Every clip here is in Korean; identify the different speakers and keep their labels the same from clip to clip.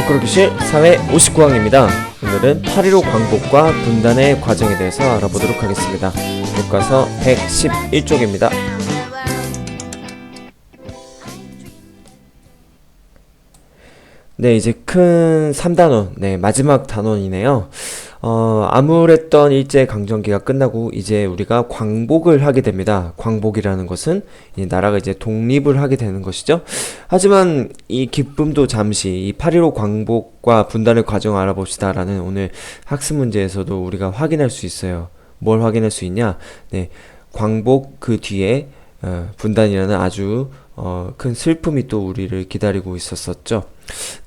Speaker 1: 거꾸로교실 사회 59강입니다. 오늘은 8.15 광복과 분단의 과정에 대해서 알아보도록 하겠습니다. 교과서 111쪽입니다. 네, 이제 큰 3단원, 마지막 단원이네요. 암울했던 일제강점기가 끝나고 이제 우리가 광복을 하게 됩니다. 광복이라는 것은 이 나라가 이제 독립을 하게 되는 것이죠. 하지만 이 기쁨도 잠시 이 8.15 광복과 분단의 과정을 알아봅시다라는 오늘 학습 문제에서도 우리가 확인할 수 있어요. 뭘 확인할 수 있냐? 네, 광복 그 뒤에 분단이라는 아주 큰 슬픔이 또 우리를 기다리고 있었었죠.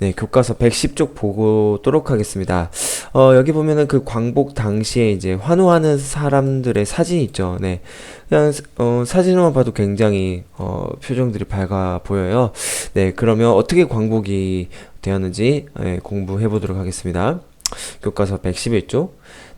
Speaker 1: 네, 교과서 110쪽 보도록 하겠습니다. 여기 보면은 그 광복 당시에 이제 환호하는 사람들의 사진이 있죠. 네. 그냥, 사진으로만 봐도 굉장히, 표정들이 밝아 보여요. 네, 그러면 어떻게 광복이 되었는지, 공부해 보도록 하겠습니다. 교과서 111쪽.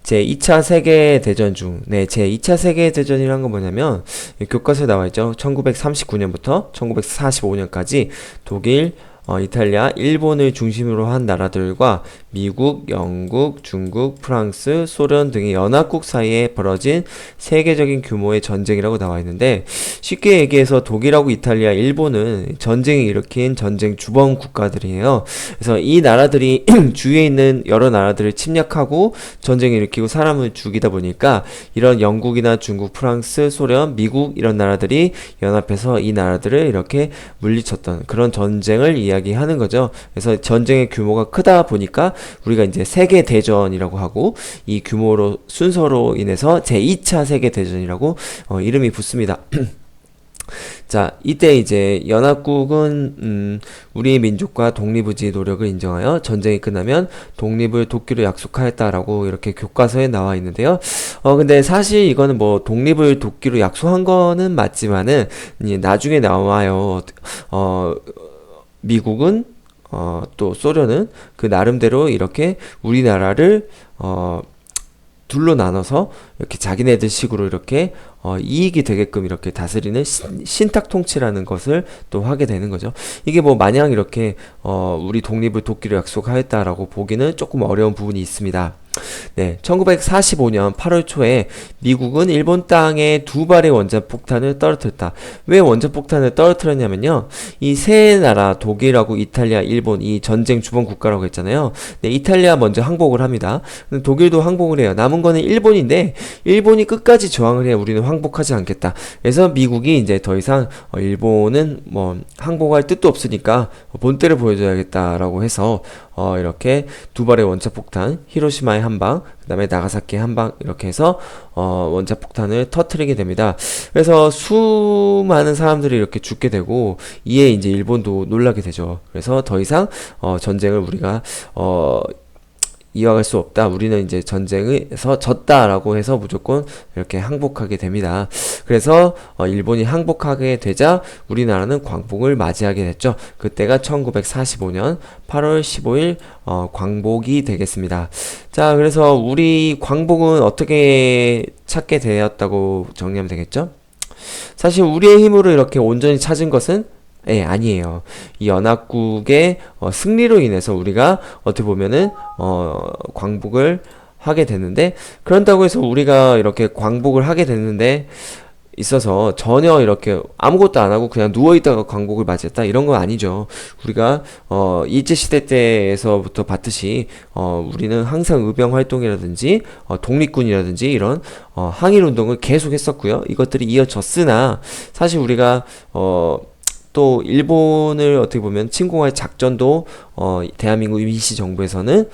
Speaker 1: 제2차 세계대전 중, 제2차 세계대전이란 건 뭐냐면, 교과서에 나와 있죠. 1939년부터 1945년까지 독일, 이탈리아, 일본을 중심으로 한 나라들과 미국, 영국, 중국, 프랑스, 소련 등의 연합국 사이에 벌어진 세계적인 규모의 전쟁이라고 나와 있는데, 쉽게 얘기해서 독일하고 이탈리아, 일본은 전쟁을 일으킨 전쟁 주범 국가들이에요. 그래서 이 나라들이 주위에 있는 여러 나라들을 침략하고 전쟁을 일으키고 사람을 죽이다 보니까 이런 영국이나 중국, 프랑스, 소련, 미국 이런 나라들이 연합해서 이 나라들을 이렇게 물리쳤던 그런 전쟁을 이야기하는 거죠. 그래서 전쟁의 규모가 크다 보니까 우리가 이제 세계대전이라고 하고 이 규모로 순서로 인해서 제2차 세계대전이라고 이름이 붙습니다. 자, 이때 이제 연합국은 우리의 민족과 독립의지의 노력을 인정하여 전쟁이 끝나면 독립을 돕기로 약속하였다라고 이렇게 교과서에 나와 있는데요. 근데 사실 이거는 뭐 독립을 돕기로 약속한 거는 맞지만은 나중에 나와요. 미국은 또 소련은 그 나름대로 이렇게 우리나라를 둘로 나눠서 이렇게 자기네들 식으로 이렇게 이익이 되게끔 이렇게 다스리는 신탁 통치라는 것을 또 하게 되는 거죠. 이게 뭐 마냥 이렇게 우리 독립을 돕기로 약속하였다라고 보기는 조금 어려운 부분이 있습니다. 네, 1945년 8월 초에 미국은 일본 땅에 2발의 원자폭탄을 떨어뜨렸다. 왜 원자폭탄을 떨어뜨렸냐면요. 이 세 나라 독일하고 이탈리아, 일본 이 전쟁 주범 국가라고 했잖아요. 네, 이탈리아 먼저 항복을 합니다. 독일도 항복을 해요. 남은 거는 일본인데 일본이 끝까지 저항을 해야 우리는 항복하지 않겠다. 그래서 미국이 이제 더 이상 일본은 뭐 항복할 뜻도 없으니까 본때를 보여줘야겠다라고 해서 이렇게 2발의 원자폭탄, 히로시마의 한 방, 그 다음에 나가사키 한 방, 이렇게 해서, 원자폭탄을 터트리게 됩니다. 그래서 수많은 사람들이 이렇게 죽게 되고, 이에 이제 일본도 놀라게 되죠. 그래서 더 이상, 전쟁을 우리가, 이어갈 수 없다. 우리는 이제 전쟁에서 졌다라고 해서 무조건 이렇게 항복하게 됩니다. 그래서 일본이 항복하게 되자 우리나라는 광복을 맞이하게 됐죠. 그때가 1945년 8월 15일 광복이 되겠습니다. 자, 그래서 우리 광복은 어떻게 찾게 되었다고 정리하면 되겠죠? 사실 우리의 힘으로 이렇게 온전히 찾은 것은 아니에요. 이 연합국의 승리로 인해서 우리가 어떻게 보면은 광복을 하게 됐는데, 그런다고 해서 우리가 이렇게 광복을 하게 됐는데 있어서 전혀 이렇게 아무것도 안 하고 그냥 누워있다가 광복을 맞이했다 이런 건 아니죠. 우리가 일제시대 때에서부터 봤듯이 우리는 항상 의병 활동이라든지 독립군이라든지 이런 항일운동을 계속 했었고요. 이것들이 이어졌으나 사실 우리가 또 일본을 어떻게 보면 침공할 작전도 대한민국 임시정부에서는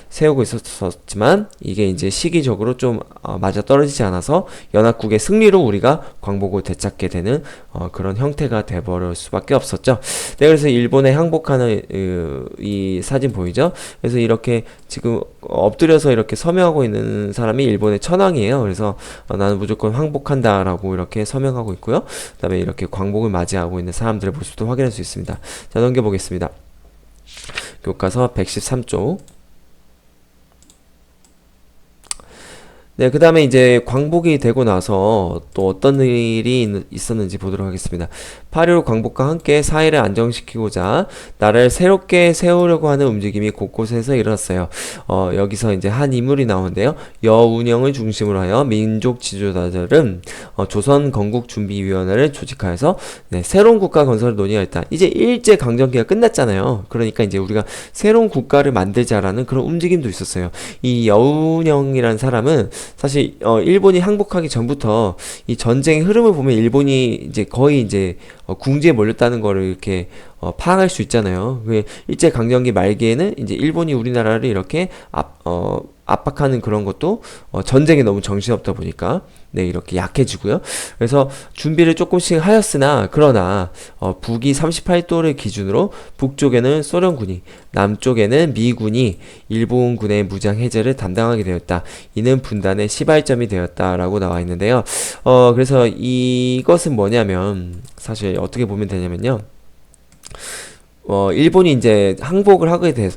Speaker 1: 세우고 있었지만 이게 이제 시기적으로 좀 맞아 떨어지지 않아서 연합국의 승리로 우리가 광복을 되찾게 되는 그런 형태가 돼버릴 수밖에 없었죠. 네, 그래서 일본에 항복하는 이 사진 보이죠? 그래서 이렇게 지금 엎드려서 이렇게 서명하고 있는 사람이 일본의 천황이에요. 그래서 나는 무조건 항복한다라고 이렇게 서명하고 있고요. 그 다음에 이렇게 광복을 맞이하고 있는 사람들의 모습도 확인할 수 있습니다. 자, 넘겨보겠습니다. 교과서 113쪽. 네, 그 다음에 이제 광복이 되고 나서 또 어떤 일이 있었는지 보도록 하겠습니다. 8.15 광복과 함께 사회를 안정시키고자 나라를 새롭게 세우려고 하는 움직임이 곳곳에서 일어났어요. 여기서 이제 한 인물이 나오는데요. 여운형을 중심으로 하여 민족 지도자들은 조선건국준비위원회를 조직하여서 네, 새로운 국가 건설을 논의하였다. 이제 일제 강점기가 끝났잖아요. 그러니까 이제 우리가 새로운 국가를 만들자라는 그런 움직임도 있었어요. 이 여운형이라는 사람은 사실 일본이 항복하기 전부터 이 전쟁의 흐름을 보면 일본이 이제 거의 이제 궁지에 몰렸다는 거를 이렇게 파악할 수 있잖아요. 일제 강점기 말기에는 이제 일본이 우리나라를 이렇게 압박하는 그런 것도 전쟁에 너무 정신없다 보니까 네 이렇게 약해지고요. 그래서 준비를 조금씩 하였으나 그러나 북위 38도를 기준으로 북쪽에는 소련군이 남쪽에는 미군이 일본군의 무장 해제를 담당하게 되었다. 이는 분단의 시발점이 되었다라고 나와 있는데요. 그래서 이것은 뭐냐면 사실 어떻게 보면 되냐면요. 일본이 이제 항복을 하게 된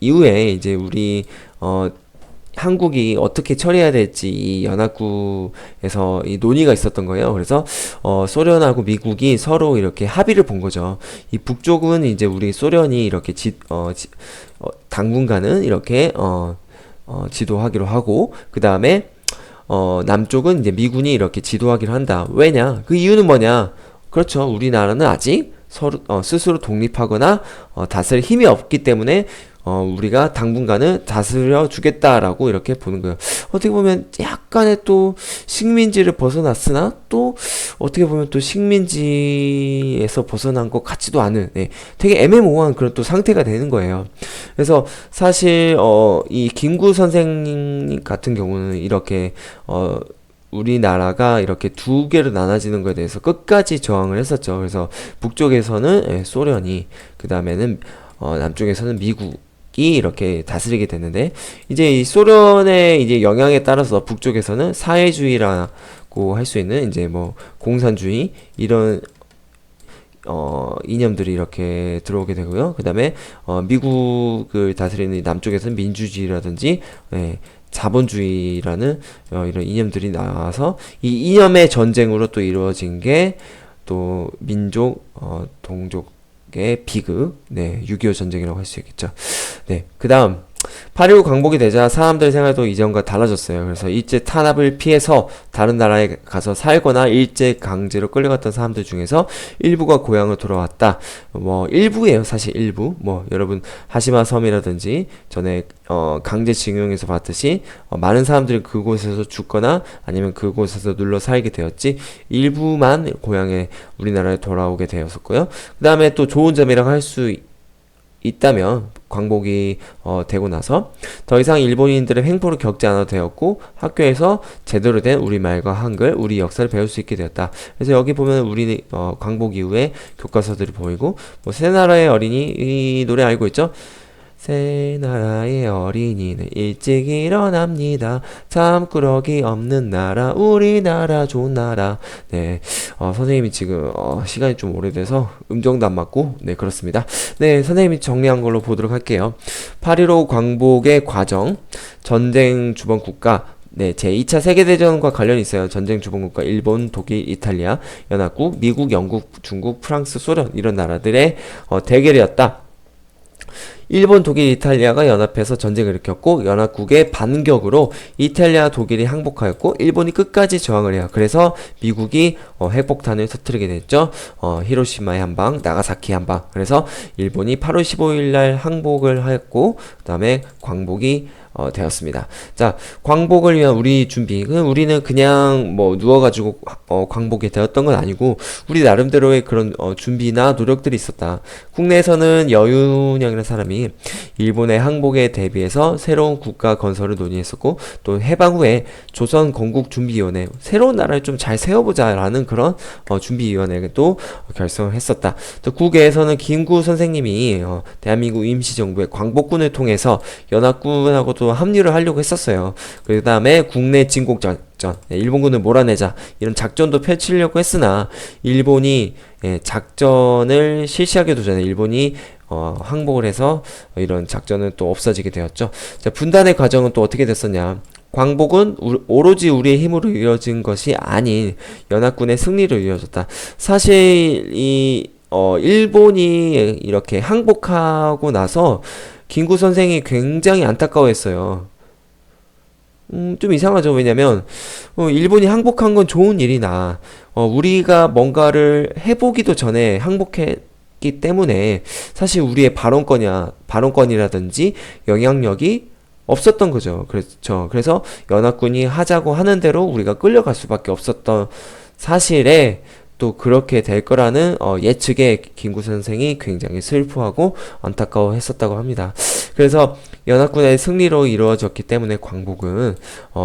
Speaker 1: 이후에 이제 우리 한국이 어떻게 처리해야 될지 이 연합국에서 이 논의가 있었던 거예요. 그래서 소련하고 미국이 서로 이렇게 합의를 본 거죠. 이 북쪽은 이제 우리 소련이 이렇게 당분간은 이렇게 지도하기로 하고 그 다음에 남쪽은 이제 미군이 이렇게 지도하기로 한다. 왜냐? 그 이유는 뭐냐? 그렇죠. 우리나라는 아직 서로 스스로 독립하거나 다스릴 힘이 없기 때문에 우리가 당분간은 다스려 주겠다라고 이렇게 보는 거예요. 어떻게 보면 약간의 또 식민지를 벗어났으나 또 어떻게 보면 또 식민지에서 벗어난 것 같지도 않은 네, 되게 애매모호한 그런 또 상태가 되는 거예요. 그래서 사실 이 김구 선생님 같은 경우는 이렇게 우리나라가 이렇게 두 개로 나눠지는 것에 대해서 끝까지 저항을 했었죠. 그래서 북쪽에서는 소련이, 그 다음에는 남쪽에서는 미국이 이렇게 다스리게 됐는데, 이제 이 소련의 이제 영향에 따라서 북쪽에서는 사회주의라고 할 수 있는 이제 뭐 공산주의 이런 이념들이 이렇게 들어오게 되고요. 그 다음에 미국을 다스리는 남쪽에서는 민주주의라든지 자본주의라는 이런 이념들이 나와서 이 이념의 전쟁으로 또 이루어진 게 또 민족 동족의 비극, 네, 6.25 전쟁이라고 할 수 있겠죠. 네, 그 다음 8.15 광복이 되자 사람들의 생활도 이전과 달라졌어요. 그래서 일제 탄압을 피해서 다른 나라에 가서 살거나 일제 강제로 끌려갔던 사람들 중에서 일부가 고향을 돌아왔다. 뭐 일부예요, 사실 일부. 뭐 여러분 하시마 섬이라든지 전에 강제징용에서 봤듯이 많은 사람들이 그곳에서 죽거나 아니면 그곳에서 눌러 살게 되었지 일부만 고향에 우리나라에 돌아오게 되었었고요. 그 다음에 또 좋은 점이라고 할 수 있다면 광복이 되고 나서 더 이상 일본인들의 횡포를 겪지 않아도 되었고 학교에서 제대로 된 우리말과 한글, 우리 역사를 배울 수 있게 되었다. 그래서 여기 보면 우리 광복 이후에 교과서들이 보이고 뭐 새나라의 어린이 이 노래 알고 있죠? 새나라의 어린이는 일찍 일어납니다. 잠꾸러기 없는 나라 우리나라 좋은 나라. 네, 선생님이 지금 시간이 좀 오래돼서 음정도 안 맞고 네 그렇습니다. 네, 선생님이 정리한 걸로 보도록 할게요. 8.15 광복의 과정, 전쟁 주범 국가 네, 제2차 세계대전과 관련이 있어요. 전쟁 주범국가 일본, 독일, 이탈리아, 연합국, 미국, 영국, 중국, 프랑스, 소련 이런 나라들의 대결이었다. 일본, 독일, 이탈리아가 연합해서 전쟁을 일으켰고 연합국의 반격으로 이탈리아, 독일이 항복하였고 일본이 끝까지 저항을 해요. 그래서 미국이 핵폭탄을 터뜨리게 됐죠. 히로시마의 한방, 나가사키 한방. 그래서 일본이 8월 15일 날 항복을 하였고 그 다음에 광복이 되었습니다. 자, 광복을 위한 우리 준비. 우리는 그냥 뭐 누워가지고 광복이 되었던 건 아니고 우리 나름대로의 그런 준비나 노력들이 있었다. 국내에서는 여윤형이라는 사람이 일본의 항복에 대비해서 새로운 국가 건설을 논의했었고 또 해방 후에 조선건국준비위원회 새로운 나라를 좀 잘 세워보자라는 그런 준비위원회도 결성을 했었다. 또 국외에서는 김구 선생님이 대한민국 임시정부의 광복군을 통해서 연합군하고도 합류를 하려고 했었어요. 그 다음에 국내 진국전 일본군을 몰아내자 이런 작전도 펼치려고 했으나 일본이 작전을 실시하기도 전에 일본이 항복을 해서 이런 작전은 또 없어지게 되었죠. 자, 분단의 과정은 또 어떻게 됐었냐? 광복은 오로지 우리의 힘으로 이루어진 것이 아닌 연합군의 승리로 이루어졌다. 사실 일본이 이렇게 항복하고 나서 김구 선생이 굉장히 안타까워했어요. 좀 이상하죠. 왜냐면 일본이 항복한 건 좋은 일이나 우리가 뭔가를 해보기도 전에 항복했기 때문에 사실 우리의 발언권이라든지 영향력이 없었던 거죠. 그렇죠. 그래서 연합군이 하자고 하는 대로 우리가 끌려갈 수밖에 없었던 사실에 또 그렇게 될 거라는 예측에 김구 선생이 굉장히 슬퍼하고 안타까워했었다고 합니다. 그래서 연합군의 승리로 이루어졌기 때문에 광복은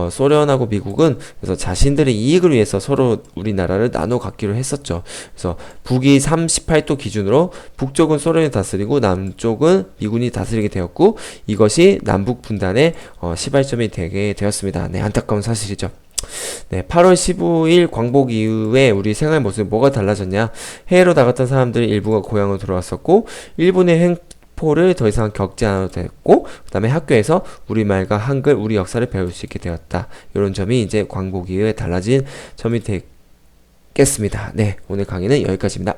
Speaker 1: 소련하고 미국은 그래서 자신들의 이익을 위해서 서로 우리나라를 나눠 갖기로 했었죠. 그래서 북위 38도 기준으로 북쪽은 소련이 다스리고 남쪽은 미군이 다스리게 되었고 이것이 남북 분단의 시발점이 되게 되었습니다. 네, 안타까운 사실이죠. 네, 8월 15일 광복 이후에 우리 생활 모습 뭐가 달라졌냐? 해외로 나갔던 사람들 일부가 고향으로 돌아왔었고, 일본의 횡포를 더 이상 겪지 않아도 됐고, 그 다음에 학교에서 우리말과 한글, 우리 역사를 배울 수 있게 되었다. 이런 점이 이제 광복 이후에 달라진 점이 되겠습니다. 네, 오늘 강의는 여기까지입니다.